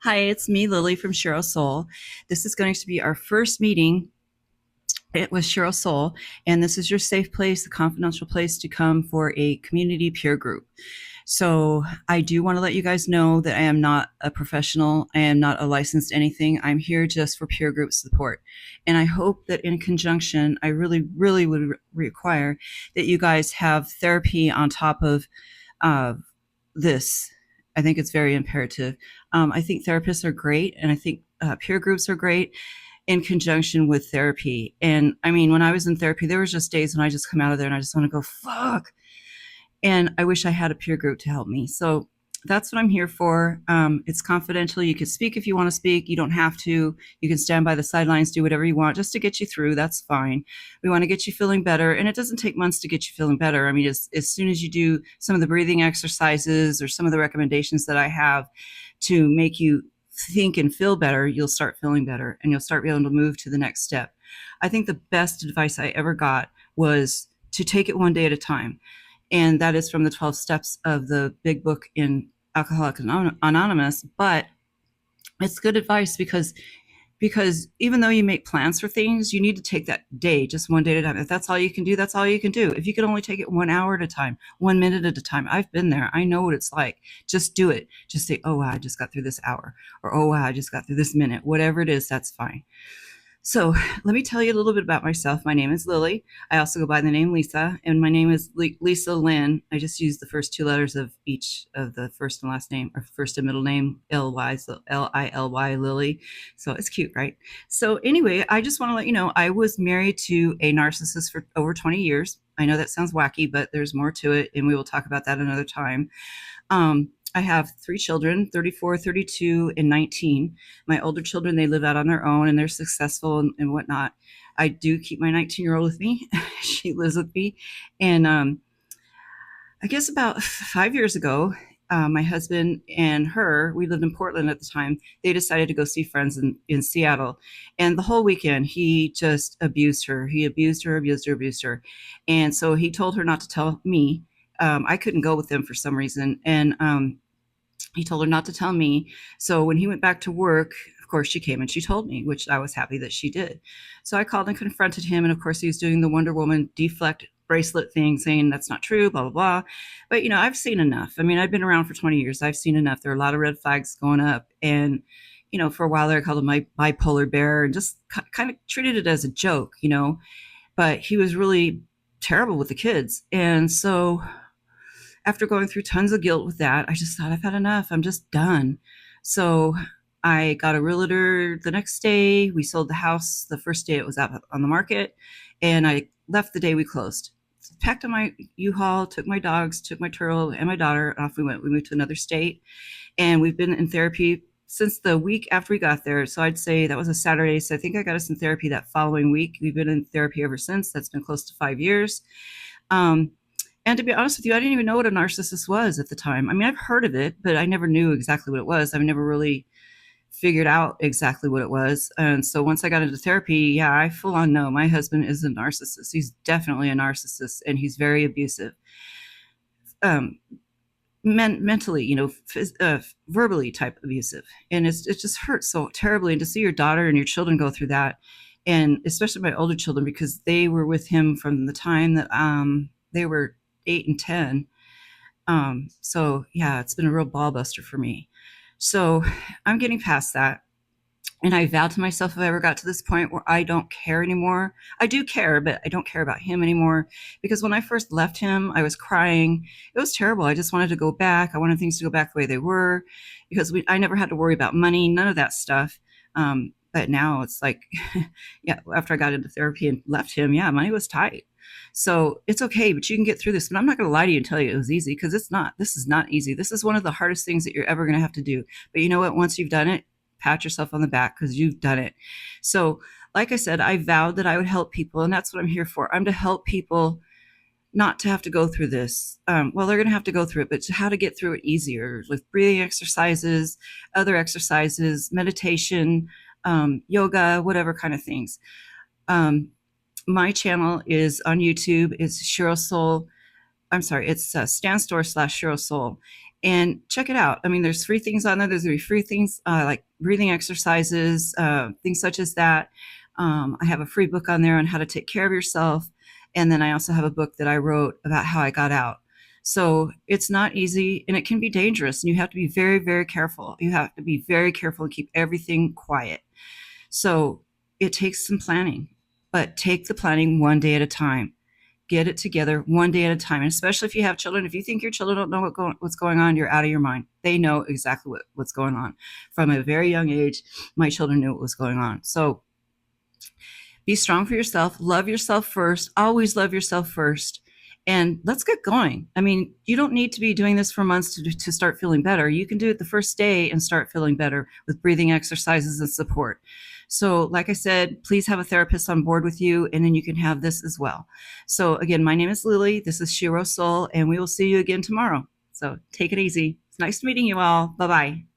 Hi, it's me, Lily from SheroSoul. This is going to be our first meeting. It was SheroSoul, and this is your safe place, a confidential place to come for a community peer group. So I do want to let you guys know that I am not a professional. I am not a licensed anything. I'm here just for peer group support. And I hope that in conjunction, I really, really would require that you guys have therapy on top of uh, this. I think it's very imperative. I think therapists are great, and I think peer groups are great in conjunction with therapy. And I mean, when I was in therapy, there was just days when I just come out of there and I just want to go, fuck. And I wish I had a peer group to help me. So that's what I'm here for. It's confidential. You can speak if you want to speak. You don't have to. You can stand by the sidelines, do whatever you want just to get you through. That's fine. We want to get you feeling better. And it doesn't take months to get you feeling better. I mean, as soon as you do some of the breathing exercises or some of the recommendations that I have to make you think and feel better, you'll start feeling better and you'll start being able to move to the next step. I think the best advice I ever got was to take it one day at a time. And that is from the 12 steps of the big book in Alcoholics Anonymous. But it's good advice because even though you make plans for things, you need to take that day, just one day at a time. If that's all you can do, that's all you can do. If you can only take it 1 hour at a time, 1 minute at a time, I've been there. I know what it's like. Just do it. Just say, oh, wow, I just got through this hour. Or, oh, wow, I just got through this minute. Whatever it is, that's fine. So let me tell you a little bit about myself. My name is Lily. I also go by the name Lisa, and my name is Lisa Lynn. I just use the first two letters of each of the first and last name, or first and middle name, L-Y, so Lily, Lily. So it's cute, right? So anyway, I just want to let you know, I was married to a narcissist for over 20 years. I know that sounds wacky, but there's more to it, and we will talk about that another time. I have three children, 34, 32, and 19. My older children, they live out on their own and they're successful and whatnot. I do keep my 19-year-old with me. She lives with me. And I guess about 5 years ago, my husband and her, we lived in Portland at the time, they decided to go see friends in Seattle. And the whole weekend, he just abused her. He abused her, abused her, abused her. And so he told her not to tell me. I couldn't go with them for some reason. And he told her not to tell me. So when he went back to work, of course, she came and she told me, which I was happy that she did. So I called and confronted him. And of course, he was doing the Wonder Woman deflect bracelet thing, saying that's not true, blah, blah, blah. But, you know, I've seen enough. I mean, I've been around for 20 years. I've seen enough. There are a lot of red flags going up. And, you know, for a while there, I called him my bipolar bear and just kind of treated it as a joke, you know. But he was really terrible with the kids. And so after going through tons of guilt with that, I just thought I've had enough. I'm just done. So I got a realtor the next day. We sold the house the first day it was out on the market. And I left the day we closed. Packed on my U-Haul, took my dogs, took my turtle and my daughter, and off we went. We moved to another state. And we've been in therapy since the week after we got there. So I'd say that was a Saturday. So I think I got us in therapy that following week. We've been in therapy ever since. That's been close to 5 years. Um, and to be honest with you, I didn't even know what a narcissist was at the time. I mean, I've heard of it, but I never knew exactly what it was. I've never really figured out exactly what it was. And so once I got into therapy, yeah, I full on know my husband is a narcissist. He's definitely a narcissist and he's very abusive. Um, mentally, you know, verbally type abusive. And it just hurts so terribly. And to see your daughter and your children go through that, and especially my older children, because they were with him from the time that they were 8 and 10. So yeah, it's been a real ball buster for me. So I'm getting past that. And I vowed to myself if I ever got to this point where I don't care anymore, I do care, but I don't care about him anymore. Because when I first left him, I was crying. It was terrible. I just wanted to go back. I wanted things to go back the way they were because I never had to worry about money, none of that stuff. But now it's like, yeah, after I got into therapy and left him, yeah, money was tight. So it's okay, but you can get through this. But I'm not going to lie to you and tell you it was easy because it's not. This is not easy. This is one of the hardest things that you're ever going to have to do. But you know what? Once you've done it, pat yourself on the back because you've done it. So, like I said, I vowed that I would help people, and that's what I'm here for. I'm to help people not to have to go through this. Well, they're going to have to go through it, but how to get through it easier with breathing exercises, other exercises, meditation, yoga, whatever kind of things. My channel is on YouTube. It's SheroSoul. I'm sorry, it's /SheroSoul. and check it out. I mean, there's free things on there. There's going to be free things like breathing exercises, things such as that. I have a free book on there on how to take care of yourself. And then I also have a book that I wrote about how I got out. So it's not easy and it can be dangerous. And you have to be very, very careful. You have to be very careful and keep everything quiet. So it takes some planning, but take the planning one day at a time. Get it together one day at a time. And especially if you have children, if you think your children don't know what's going on, you're out of your mind. They know exactly what's going on. From a very young age, my children knew what was going on. So be strong for yourself. Love yourself first. Always love yourself first. And let's get going. I mean, you don't need to be doing this for months to start feeling better. You can do it the first day and start feeling better with breathing exercises and support. So like I said, please have a therapist on board with you, and then you can have this as well. So again, my name is Lily. This is SheroSoul, and we will see you again tomorrow. So take it easy. It's nice meeting you all. Bye-bye.